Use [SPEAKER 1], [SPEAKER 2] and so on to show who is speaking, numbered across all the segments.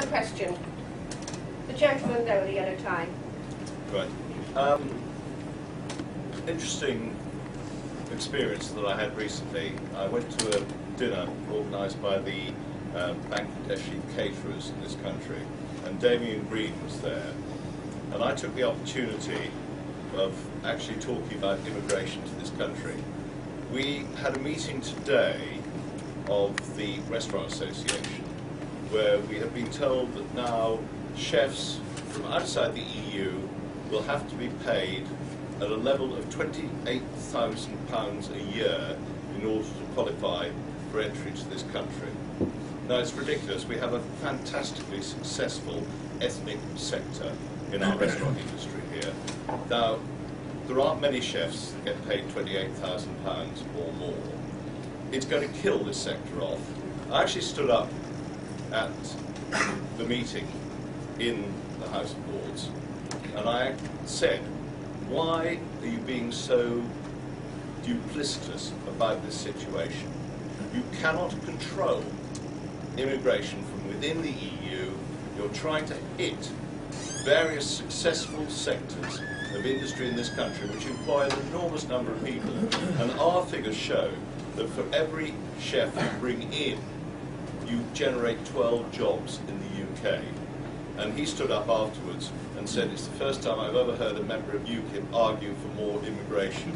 [SPEAKER 1] one question. The gentleman there with the yellow tie.
[SPEAKER 2] Right. Interesting experience that I had recently. I went to a dinner organised by the Bangladeshi caterers in this country, and Damien Green was there. And I took the opportunity of actually talking about immigration to this country. We had a meeting today of the Restaurant Association, where we have been told that now chefs from outside the EU will have to be paid at a level of £28,000 a year in order to qualify for entry to this country. Now, it's ridiculous. We have a fantastically successful ethnic sector in our restaurant industry here. Now, there aren't many chefs that get paid £28,000 or more. It's going to kill this sector off. I actually stood up at the meeting in the House of Lords, and I said, why are you being so duplicitous about this situation? You cannot control immigration from within the EU. You're trying to hit various successful sectors of industry in this country which employ an enormous number of people, and our figures show that for every chef you bring in, you generate 12 jobs in the UK. And he stood up afterwards and said, it's the first time I've ever heard a member of UKIP argue for more immigration,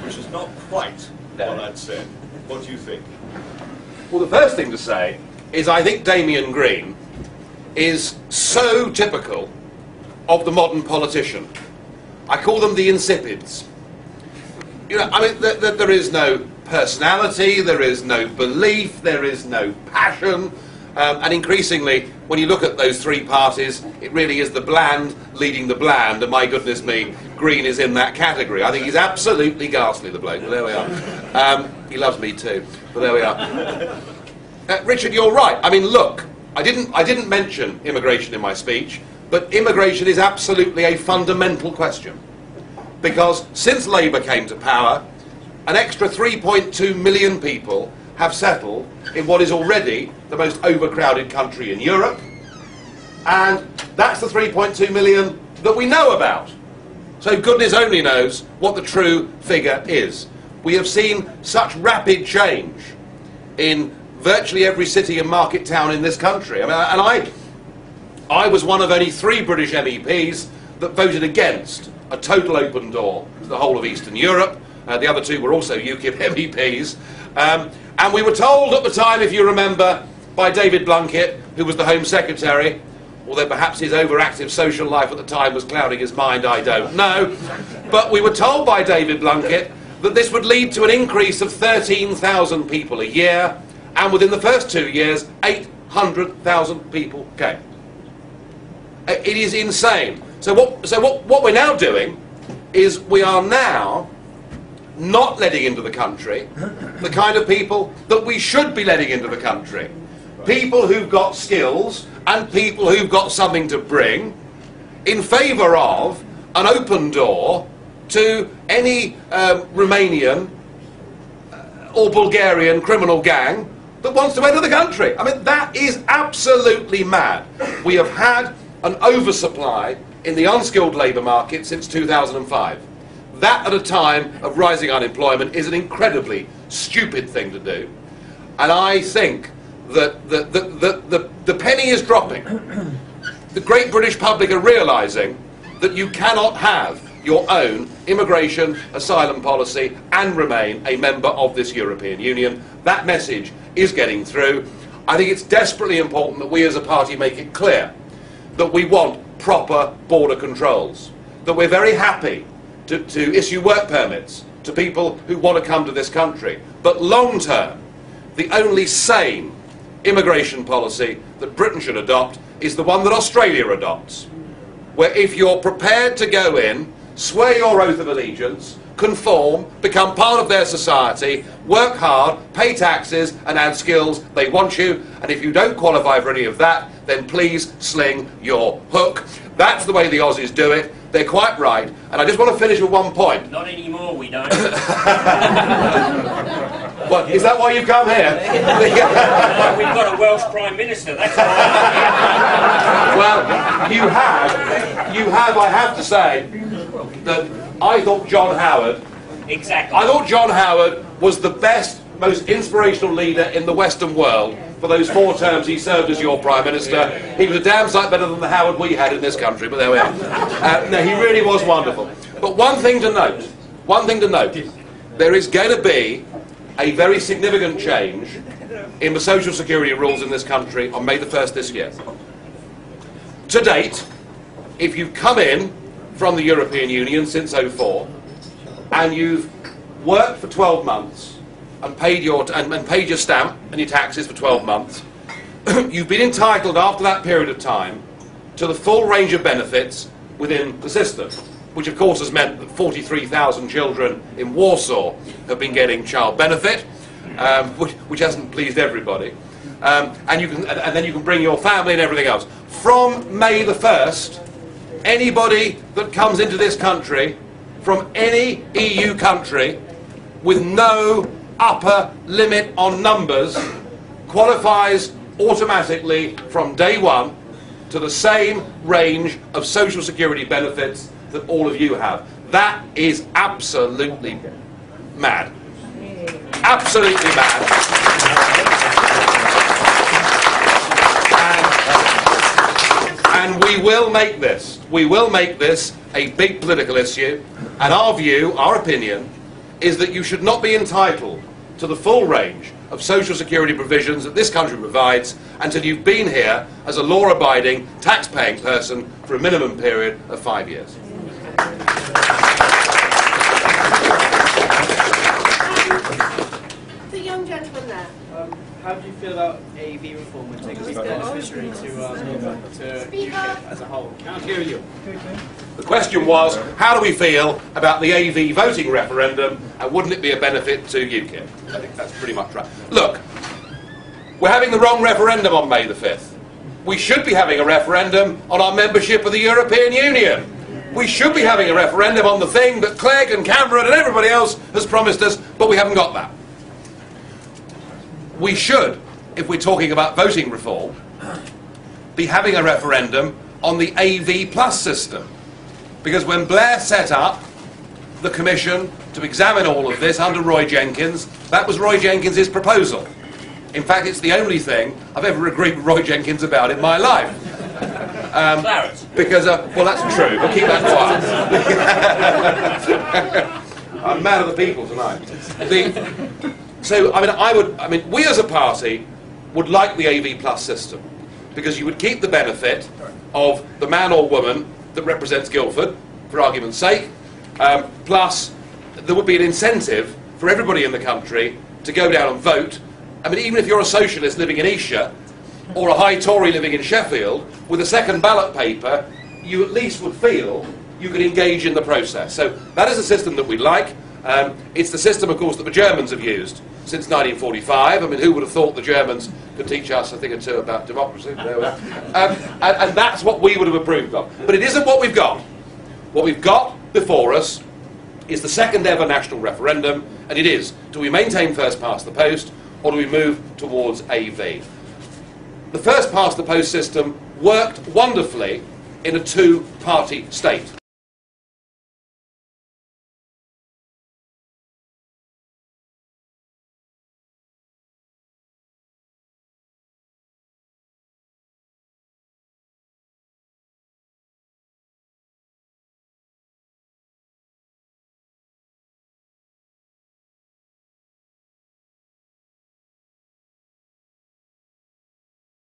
[SPEAKER 2] which is not quite what I'd said. What do you think?
[SPEAKER 3] Well, the first thing to say is I think Damien Green is so typical of the modern politician. I call them the insipids. You know, I mean, there is no personality, there is no belief, there is no passion, and increasingly, when you look at those three parties, it really is the bland leading the bland, and my goodness me, Green is in that category. I think he's absolutely ghastly, the bloke, but there we are. He loves me too, but there we are. Richard, you're right. I mean, look, I didn't mention immigration in my speech, but immigration is absolutely a fundamental question. Because since Labour came to power, an extra 3.2 million people have settled in what is already the most overcrowded country in Europe, and that's the 3.2 million that we know about. So goodness only knows what the true figure is. We have seen such rapid change in virtually every city and market town in this country. I mean, and I was one of only 3 British MEPs that voted against a total open door to the whole of Eastern Europe. The other 2 were also UKIP MEPs. And we were told at the time, if you remember, by David Blunkett, who was the Home Secretary, although perhaps his overactive social life at the time was clouding his mind, I don't know. But we were told by David Blunkett that this would lead to an increase of 13,000 people a year, and within the first 2 years, 800,000 people came. It is insane. So what we're now doing is we are now not letting into the country the kind of people that we should be letting into the country. People who've got skills and people who've got something to bring, in favour of an open door to any Romanian or Bulgarian criminal gang that wants to enter the country. I mean, that is absolutely mad. We have had an oversupply in the unskilled labour market since 2005. That at a time of rising unemployment is an incredibly stupid thing to do. And I think that the penny is dropping. The great British public are realising that you cannot have your own immigration, asylum policy and remain a member of this European Union. That message is getting through. I think it's desperately important that we as a party make it clear that we want proper border controls, that we're very happy to issue work permits to people who want to come to this country. But long term, the only sane immigration policy that Britain should adopt is the one that Australia adopts, where if you're prepared to go in, swear your oath of allegiance, conform, become part of their society, work hard, pay taxes and add skills, they want you, and if you don't qualify for any of that, then please sling your hook. That's the way the Aussies do it. They're quite right. And I just want to finish with one point.
[SPEAKER 4] Not anymore, we don't.
[SPEAKER 3] Well, is that why you've come here?
[SPEAKER 4] Well, we've got a Welsh Prime Minister, that's why.
[SPEAKER 3] Well, you have, I have to say, that I thought John Howard...
[SPEAKER 4] Exactly.
[SPEAKER 3] I thought John Howard was the best, most inspirational leader in the Western world for those 4 terms he served as your Prime Minister. He was a damn sight better than the Howard we had in this country, but there we are. No, he really was wonderful. But one thing to note, there is going to be a very significant change in the social security rules in this country on May the 1st this year. To date, if you've come in from the European Union since '04 and you've worked for 12 months and paid your stamp and your taxes for 12 months, you've been entitled after that period of time to the full range of benefits within the system, which of course has meant that 43,000 children in Warsaw have been getting child benefit, which hasn't pleased everybody. And then you can bring your family and everything else. From May the 1st, anybody that comes into this country from any EU country with no upper limit on numbers qualifies automatically from day one to the same range of social security benefits that all of you have. That is absolutely mad. Absolutely mad. And we will make this a big political issue, and our view, our opinion, is that you should not be entitled to the full range of social security provisions that this country provides until you've been here as a law-abiding, tax-paying person for a minimum period of 5 years.
[SPEAKER 1] The young gentleman there.
[SPEAKER 5] How do you feel about AV reform when taking as beneficiary to UKIP as a whole?
[SPEAKER 3] Can't hear you. The question was, how do we feel about the AV voting referendum, and wouldn't it be a benefit to UKIP? I think that's pretty much right. Look, we're having the wrong referendum on May the 5th. We should be having a referendum on our membership of the European Union. We should be having a referendum on the thing that Clegg and Cameron and everybody else has promised us, but we haven't got that. We should, if we're talking about voting reform, be having a referendum on the AV Plus system. Because when Blair set up the commission to examine all of this under Roy Jenkins, that was Roy Jenkins' proposal. In fact, it's the only thing I've ever agreed with Roy Jenkins about in my life. Because, well, that's true, but keep that quiet. I'm mad at the people tonight. So, we as a party would like the AV Plus system, because you would keep the benefit of the man or woman that represents Guildford, for argument's sake, plus there would be an incentive for everybody in the country to go down and vote. I mean, even if you're a socialist living in Esher, or a high Tory living in Sheffield, with a second ballot paper, you at least would feel you could engage in the process. So that is a system that we like. It's the system, of course, that the Germans have used since 1945. I mean, who would have thought the Germans could teach us a thing or two about democracy? There we are. And that's what we would have approved of. But it isn't what we've got. What we've got before us is the second ever national referendum, and it is, do we maintain first past the post, or do we move towards AV? The first past the post system worked wonderfully in a two-party state.